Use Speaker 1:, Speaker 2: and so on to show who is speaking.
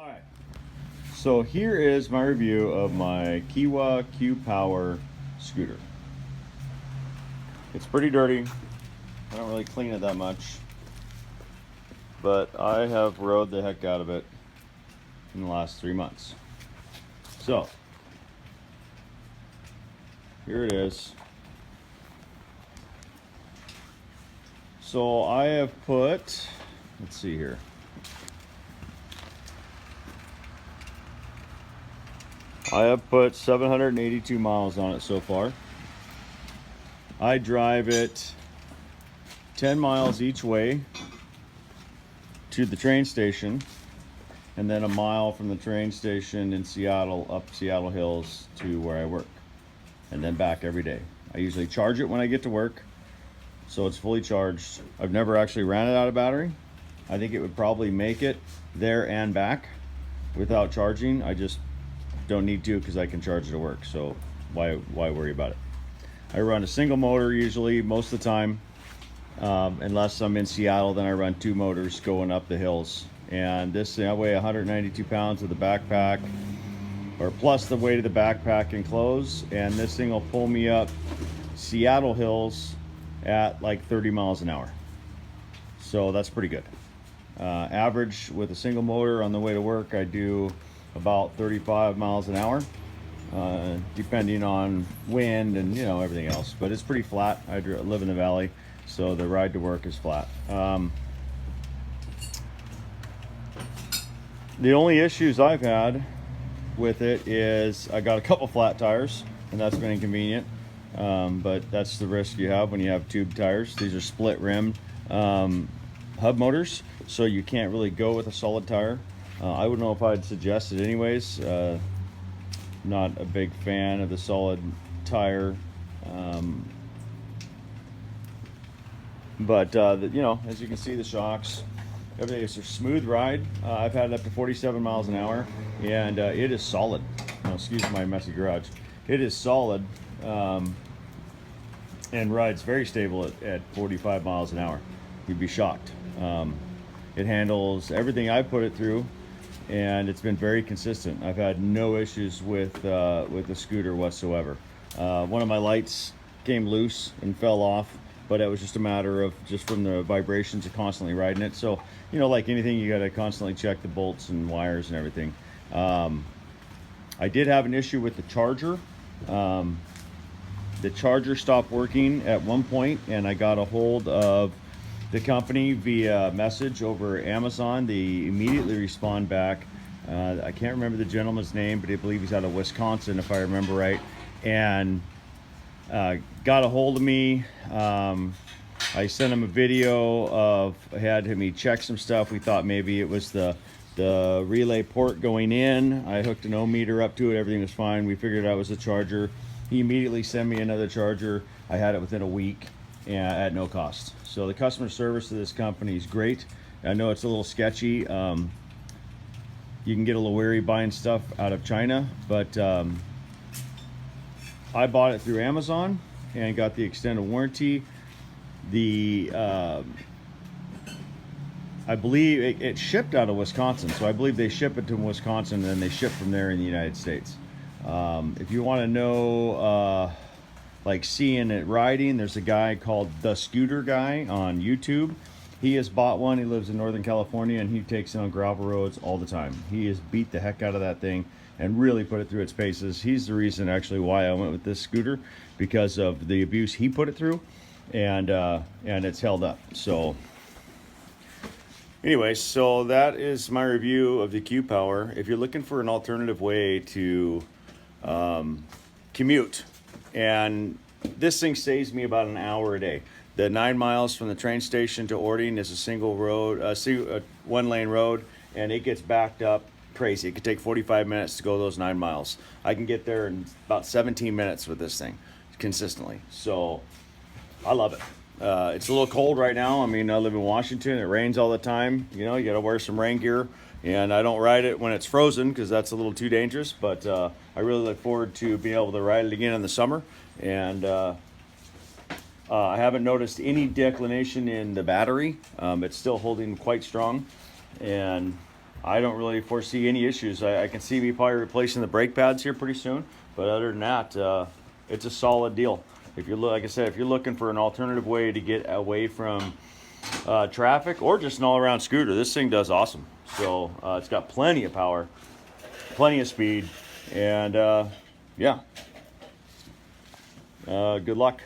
Speaker 1: Alright, so here is my review of my Qiewa Q POWER scooter. It's pretty dirty. I don't really clean it that much, but I have rode the heck out of it in the last 3 months. So, here it is. So I have put, let's see here. I have put 782 miles on it so far. I drive it 10 miles each way to the train station, and then a mile from the train station in Seattle up Seattle Hills to where I work, and then back every day. I usually charge it when I get to work, so it's fully charged. I've never actually ran it out of battery. I think it would probably make it there and back without charging. I just don't need to because I can charge it at work, so why worry about it? I run a single motor usually most of the time, unless I'm in Seattle, then I run 2 motors going up the hills. And this, I weigh 192 pounds with the backpack, or plus the weight of the backpack and clothes, and this thing will pull me up Seattle Hills at like 30 miles an hour. So that's pretty good. Average with a single motor on the way to work, I do about 35 miles an hour, depending on wind and everything else, but it's pretty flat. I live in the valley, so the ride to work is flat. The only issues I've had with it is I got a couple flat tires, and that's been inconvenient, but that's the risk you have when you have tube tires. These are split rim hub motors, so you can't really go with a solid tire. I wouldn't know if I'd suggest it anyways. Not a big fan of the solid tire, but as you can see, the shocks, everything is a smooth ride. I've had it up to 47 miles an hour, and it is solid. Excuse my messy garage. It is solid, and rides very stable at 45 miles an hour. You'd be shocked. It handles everything I put it through, and it's been very consistent. I've had no issues with the scooter whatsoever. One of my lights came loose and fell off, but it was just a matter of just from the vibrations of constantly riding it. So, like anything, you got to constantly check the bolts and wires and everything. I did have an issue with the charger. The charger stopped working at one point, and I got a hold of the company via message over Amazon. They immediately respond back. I can't remember the gentleman's name, but I believe he's out of Wisconsin, if I remember right, and got a hold of me. I sent him a video of, had him check some stuff. We thought maybe it was the relay port going in. I hooked an ohm meter up to it. Everything was fine. We figured out it was the charger. He immediately sent me another charger. I had it within a week and at no cost. So the customer service of this company is great. I know it's a little sketchy. You can get a little wary buying stuff out of China, but I bought it through Amazon and got the extended warranty. I believe it shipped out of Wisconsin, so I believe they ship it to Wisconsin and then they ship from there in the United States. If you want to know like seeing it riding, there's a guy called The Scooter Guy on YouTube. He has bought one. He lives in Northern California, and he takes it on gravel roads all the time. He has beat the heck out of that thing and really put it through its paces. He's the reason actually why I went with this scooter, because of the abuse he put it through, and it's held up. So anyway, so that is my review of the Q POWER. If you're looking for an alternative way to commute, and this thing saves me about an hour a day. The 9 miles from the train station to Ording is a single road, one lane road, and it gets backed up crazy. It could take 45 minutes to go those 9 miles. I can get there in about 17 minutes with this thing consistently. So I love it. It's a little cold right now. I mean, I live in Washington. It rains all the time. You got to wear some rain gear. And I don't ride it when it's frozen because that's a little too dangerous. But I really look forward to being able to ride it again in the summer. And I haven't noticed any declination in the battery. It's still holding quite strong. And I don't really foresee any issues. I can see me probably replacing the brake pads here pretty soon, but other than that, it's a solid deal. If you look, like I said, if you're looking for an alternative way to get away from traffic or just an all-around scooter, this thing does awesome. So it's got plenty of power, plenty of speed, and yeah, good luck.